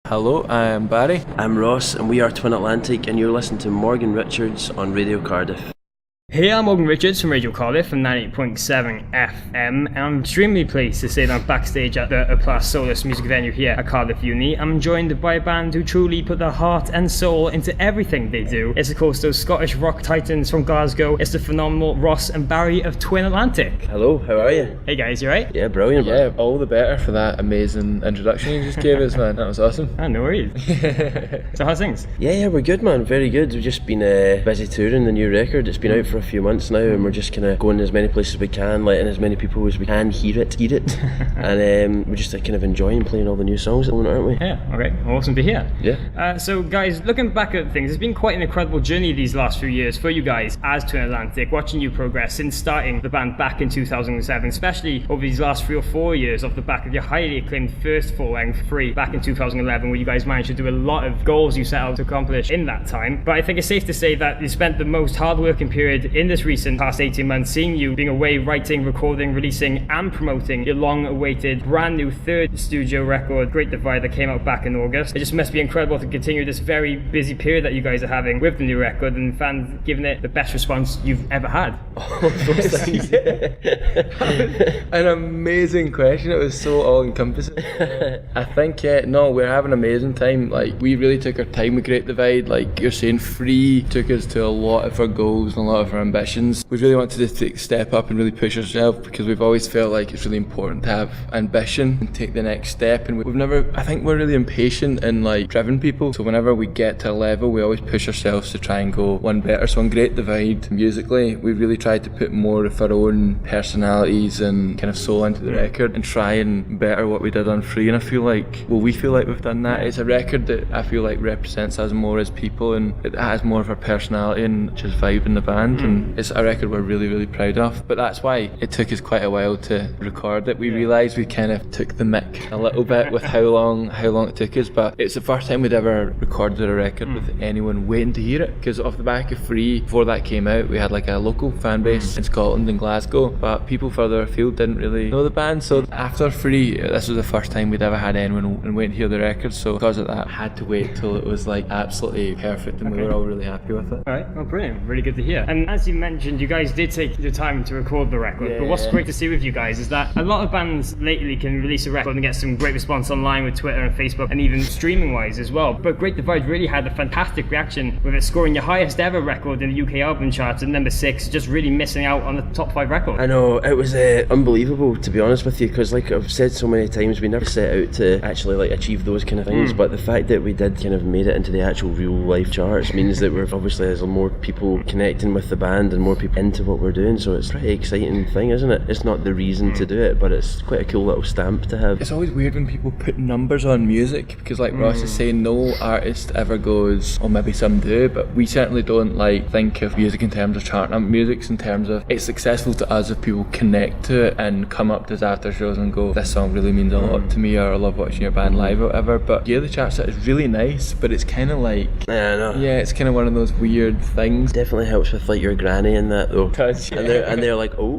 Hello, I'm Barry. I'm Ross, and we are Twin Atlantic, and you're listening to Morgan Richards on Radio Cardiff. Hey, I'm Morgan Richards from Radio Cardiff from 98.7 FM, and I'm extremely pleased to say that I'm backstage at the Plas Solace music venue here at Cardiff Uni. I'm joined by a band who truly put their heart and soul into everything they do. It's of course those Scottish rock titans from Glasgow. It's the phenomenal Ross and Barry of Twin Atlantic. Hello, how are you? Hey guys, you right? Yeah, brilliant. Yeah, all the better for that amazing introduction you just gave us, man. That was awesome. Ah, no worries. So how's things? Yeah, we're good, man. Very good. We've just been busy touring the new record. It's been out for a few months now, and we're just kind of going as many places as we can, letting as many people as we can hear it, and we're just kind of enjoying playing all the new songs at the moment, aren't we? Yeah, okay, awesome to hear. Yeah. So guys, looking back at things, it's been quite an incredible journey these last few years for you guys as Twin Atlantic, watching you progress since starting the band back in 2007, especially over these last 3 or 4 years off the back of your highly acclaimed first full-length Free back in 2011, where you guys managed to do a lot of goals you set out to accomplish in that time. But I think it's safe to say that you spent the most hard-working period in this recent past 18 months seeing you being away writing, recording, releasing and promoting your long-awaited brand new third studio record, Great Devide, that came out back in August. It just must be incredible to continue this very busy period that you guys are having with the new record, and fans giving it the best response you've ever had. An amazing question. It was so all-encompassing. I think, we're having an amazing time. Like, we really took our time with Great Divide. Like you're saying, Free took us to a lot of our goals and a lot of our ambitions. We really wanted to take a step up and really push ourselves, because we've always felt like it's really important to have ambition and take the next step. And I think we're really impatient and like driven people. So whenever we get to a level, we always push ourselves to try and go one better. So on Great Divide, musically, we really tried to put more of our own personalities and kind of soul into the record and try and better what we did on Free. And I feel like, we feel like we've done that. It's a record that I feel like represents us more as people, and it has more of our personality and just vibe in the band. And it's a record we're really, really proud of. But that's why it took us quite a while to record it. We realised we kind of took the mick a little bit with how long it took us. But it's the first time we'd ever recorded a record with anyone waiting to hear it, because off the back of Free, before that came out, we had like a local fan base in Scotland and Glasgow, but people further afield didn't really know the band. So after Free, this was the first time we'd ever had anyone wait to hear the record. So because of that, I had to wait till it was like absolutely perfect, and we were all really happy with it. Alright, well brilliant, really good to hear. And as you mentioned, you guys did take the time to record the record, but what's great to see with you guys is that a lot of bands lately can release a record and get some great response online with Twitter and Facebook, and even streaming wise as well. But Great Divide really had a fantastic reaction, with it scoring your highest ever record in the UK album charts at number 6, just really missing out on the top 5 record. I know, it was unbelievable, to be honest with you, because like I've said so many times, we never set out to actually like achieve those kind of things, but the fact that we did kind of made it into the actual real life charts means that we're obviously, there's more people connecting with the band and more people into what we're doing. So it's a pretty exciting thing, isn't it? It's not the reason to do it, but it's quite a cool little stamp to have. It's always weird when people put numbers on music, because like Ross is saying, no artist ever goes, or maybe some do, but we certainly don't like think of music in terms of chart number. Music's in terms of it's successful to us if people connect to it and come up to us after shows and go, this song really means a lot to me, or I love watching your band live or whatever. But yeah, the chart set is really nice, but it's kind of like, I know. Yeah, it's kind of one of those weird things. Definitely helps with like your granny and that though. And they're like, oh,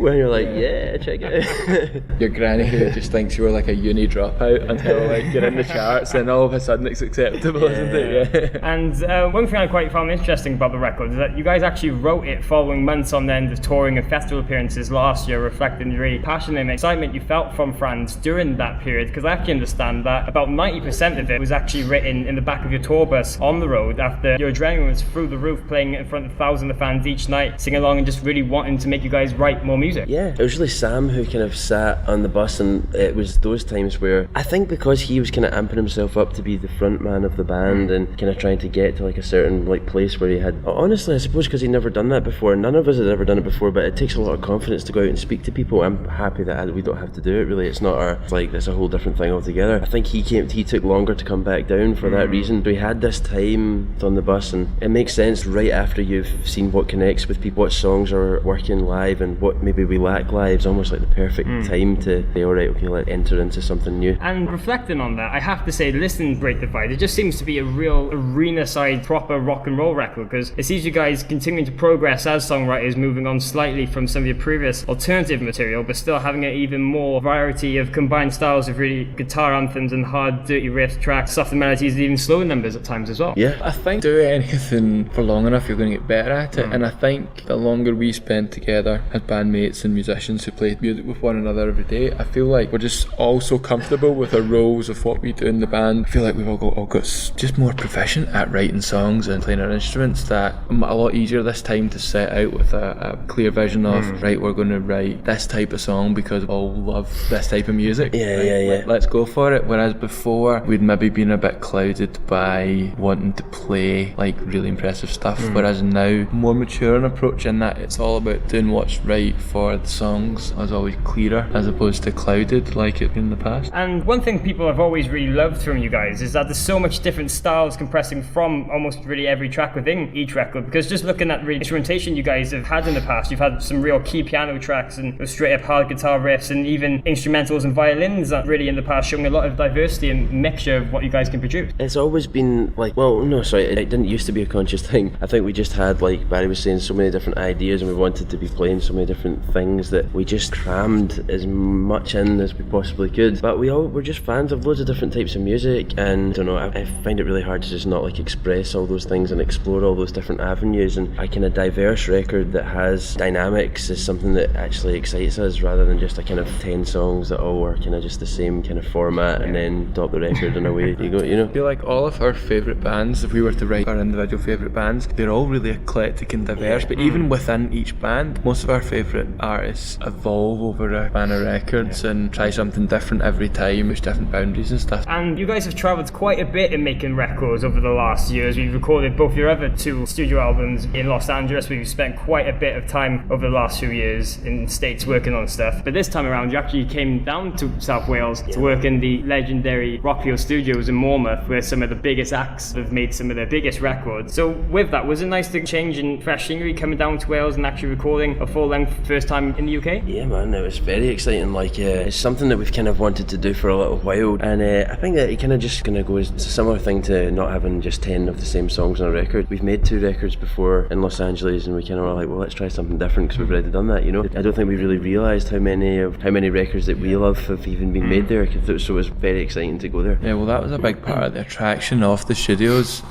and you're like, yeah, check it out. Your granny who just thinks you were like a uni dropout until like you're in the charts, and all of a sudden it's acceptable, isn't it? Yeah. And one thing I quite found interesting about the record is that you guys actually wrote it following months on end of touring and festival appearances last year, reflecting the really passion and excitement you felt from fans during that period, because I actually understand that about 90% of it was actually written in the back of your tour bus on the road after your adrenaline was through the roof, playing in front of thousands of fans each night, singing along and just really wanting to make you guys write more music. Yeah, it was really Sam who kind of sat on the bus, and it was those times where I think because he was kind of amping himself up to be the front man of the band and kind of trying to get to like a certain like place where he had, honestly I suppose because he'd never done that before, none of us had ever done it before, but it takes a lot of confidence to go out and speak to people. I'm happy that we don't have to do it really. It's not it's like it's a whole different thing altogether. I think he took longer to come back down for that reason, but we had this time on the bus, and it makes sense right after you've seen what connects with people, what songs are working live and what maybe we lack live. It's almost like the perfect time to say, alright, okay, let's enter into something new. And reflecting on that, I have to say, listening to Break Devide, it just seems to be a real arena-side, proper rock and roll record, because it sees you guys continuing to progress as songwriters, moving on slightly from some of your previous alternative material, but still having an even more variety of combined styles of really guitar anthems and hard, dirty riff tracks, softer melodies, and even slower numbers at times as well. Yeah. I think do anything for long enough, you're going to get better at it. And I think the longer we spend together as bandmates and musicians who play music with one another every day, I feel like we're just all so comfortable with our roles of what we do in the band. I feel like we've all got just more proficient at writing songs and playing our instruments, that a lot easier this time to set out with a clear vision of, right, we're going to write this type of song because we all love this type of music. Yeah. Let's go for it. Whereas before, we'd maybe been a bit clouded by wanting to play like really impressive stuff. Whereas now, more mature in approach in that it's all about doing what's right for the songs. I was always clearer as opposed to clouded like it in the past. And one thing people have always really loved from you guys is that there's so much different styles compressing from almost really every track within each record, because just looking at the instrumentation you guys have had in the past, you've had some real key piano tracks and straight up hard guitar riffs and even instrumentals and violins that really in the past showing a lot of diversity and mixture of what you guys can produce. It's always been like, well, no, sorry, it didn't used to be a conscious thing. I think we just had, like Barry was saying, so many different ideas, and we wanted to be playing so many different things that we just crammed as much in as we possibly could. But we're just fans of loads of different types of music, and I don't know, I find it really hard to just not like express all those things and explore all those different avenues. And a kind of diverse record that has dynamics is something that actually excites us, rather than just a kind of 10 songs that all were kind of just the same kind of format and then top the record and away you go, you know. I feel like all of our favourite bands, if we were to write our individual favourite bands, they're all really eclectic and diverse, but even within each band, most of our favourite artists evolve over a span of records and try something different every time, with different boundaries and stuff. And you guys have travelled quite a bit in making records over the last years. We've recorded both your other 2 studio albums in Los Angeles. We've spent quite a bit of time over the last few years in the States working on stuff. But this time around, you actually came down to South Wales to work in the legendary Rockfield Studios in Mormouth, where some of the biggest acts have made some of their biggest records. So with that, was it nice to change in fresh scenery, coming down to Wales and actually recording a full-length first time in the UK? Yeah, man, it was very exciting. Like, it's something that we've kind of wanted to do for a little while, and I think that it kind of just kind of goes. It's a similar thing to not having just 10 of the same songs on a record. We've made 2 records before in Los Angeles, and we kind of were like, well, let's try something different because we've already done that, you know. I don't think we really realised how many records that we love have even been made there. So it was very exciting to go there. Yeah, well, that was a big part of the attraction of the studios.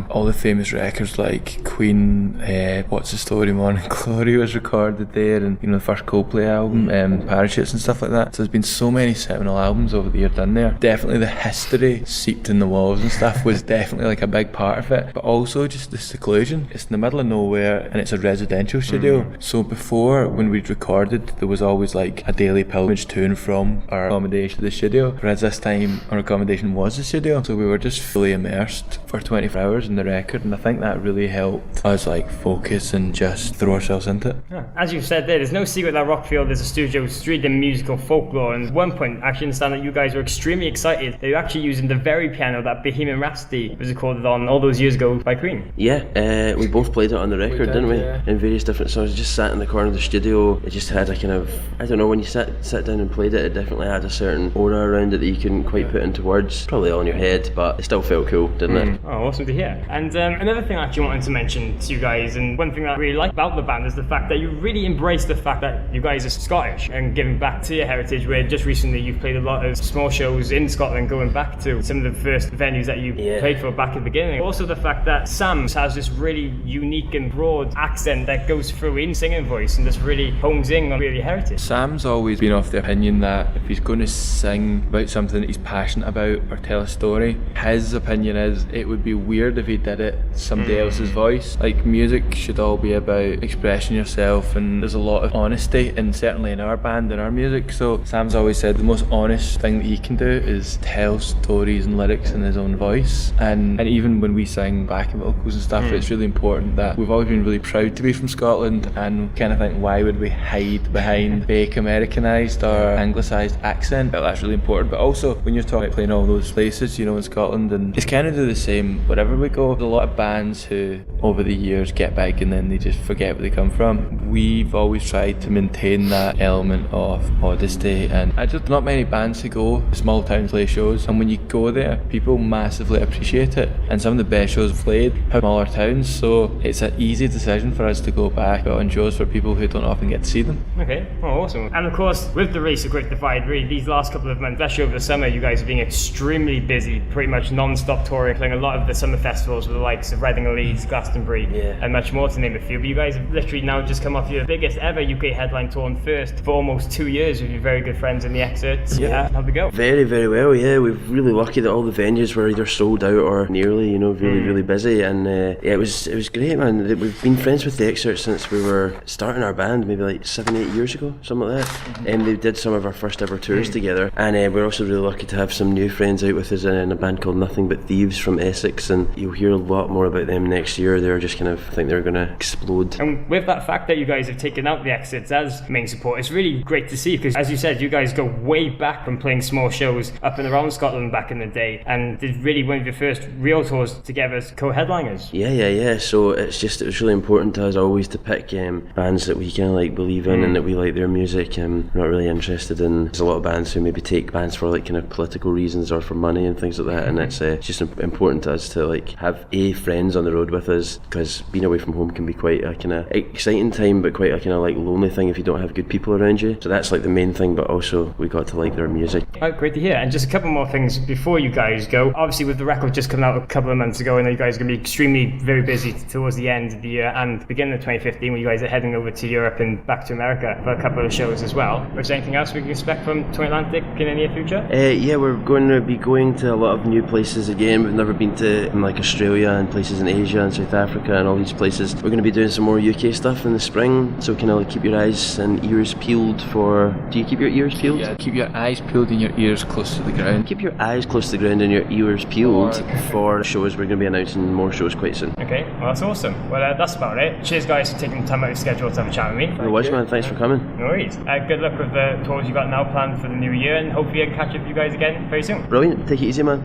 All the famous records like Queen, What's the Story, Morning Glory was recorded there, and you know, the first Coldplay album, Parachutes and stuff like that. So there's been so many seminal albums over the year done there. Definitely the history seeped in the walls and stuff was definitely like a big part of it, but also just the seclusion. It's in the middle of nowhere and it's a residential studio. So before, when we'd recorded, there was always like a daily pilgrimage to and from our accommodation to the studio, whereas this time our accommodation was the studio, so we were just fully immersed for 24 hours in the record, and I think that really helped us like focus and just throw ourselves into it. Yeah. As you've said there's no secret that Rockfield is a studio steeped in musical folklore, and at one point I actually understand that you guys were extremely excited that you're actually using the very piano that Bohemian Rhapsody was recorded on all those years ago by Queen. Yeah, we both played it on the record, didn't we? Yeah. In various different songs. It just sat in the corner of the studio. It just had a kind of, I don't know, when you sat down and played it, it definitely had a certain aura around it that you couldn't quite put into words. Probably all in your head, but it still felt cool, didn't it? Oh, awesome to hear. And another thing I actually wanted to mention to you guys, and one thing that I really like about the band, is the fact that you really embrace the fact that you guys are Scottish and giving back to your heritage, where just recently you've played a lot of small shows in Scotland, going back to some of the first venues that you played for back at the beginning. Also the fact that Sam has this really unique and broad accent that goes through in singing voice and just really hones in on really heritage. Sam's always been of the opinion that if he's going to sing about something that he's passionate about or tell a story, his opinion is it would be weird if he did it somebody else's voice. Like, music should all be about expressing yourself, and there's a lot of honesty, and certainly in our band and our music. So Sam's always said the most honest thing that he can do is tell stories and lyrics in his own voice. And even when we sing backing vocals and stuff, it's really important that we've always been really proud to be from Scotland, and kind of think, why would we hide behind fake Americanised or anglicised accent? Well, that's really important. But also when you're talking about playing all those places, in Scotland, and it's kind of do the same wherever we go. There's a lot of bands who over the years get big gig and then they just forget where they come from. We've always tried to maintain that element of modesty, and I just not many bands who go small town play shows, and when you go there, people massively appreciate it. And some of the best shows played are smaller towns, so it's an easy decision for us to go back on shows for people who don't often get to see them. Okay, oh, awesome. And of course, with the race of Great Divide, really, these last couple of months, especially over the summer, you guys are being extremely busy, pretty much non-stop touring, playing a lot of the summer festivals with the likes of Reading and Leeds, Glastonbury, and much more, to name a few. But you guys have literally now just come off your biggest ever UK headline tour on first for almost 2 years with your very good friends in the Excerpts. Yeah. How'd it go? Very, very well, yeah. We're really lucky that all the venues were either sold out or nearly, really busy. And yeah, it was great, man. We've been friends with the Excerpts since we were starting our band, maybe like 7-8 years ago, something like that. And they did some of our first ever tours together. And we're also really lucky to have some new friends out with us in a band called Nothing But Thieves from Essex. And you'll hear a lot more about them next year. They're just kind of, I think they're going to explode. And with that fact that you guys have taken out the Exits as main support, it's really great to see, because as you said, you guys go way back from playing small shows up and around Scotland back in the day, and did really one of your first real tours together as co-headliners. Yeah. So it was really important to us always to pick bands that we kind of like believe in and that we like their music. We're not really interested in, there's a lot of bands who maybe take bands for like kind of political reasons or for money and things like that, and it's just important to us to like have friends on the road with us, because being away from home can be quite a kind of exciting time, but quite a kind of like lonely thing if you don't have good people around you. So that's like the main thing, but also we got to like their music. Oh, great to hear. And just a couple more things before you guys go. Obviously, with the record just coming out a couple of months ago, I know you guys are going to be extremely very busy towards the end of the year and beginning of 2015, when you guys are heading over to Europe and back to America for a couple of shows as well. Is there anything else we can expect from Twin Atlantic in the near future? Yeah, we're going to be going to a lot of new places again. We've never been to like Australia and places in Asia and South Africa and all these places. We're going to be doing some more UK stuff in the spring, so kind of like keep your eyes and ears peeled for... Do you keep your ears peeled? Yeah, keep your eyes peeled and your ears close to the ground. Keep your eyes close to the ground and your ears peeled for shows. We're going to be announcing more shows quite soon. Okay, well that's awesome. Well, that's about it. Cheers guys for taking the time out of your schedule to have a chat with me. No worries, man. Thanks for coming. No worries. Good luck with the tours you've got now planned for the new year, and hopefully I can catch up with you guys again very soon. Brilliant. Take it easy, man.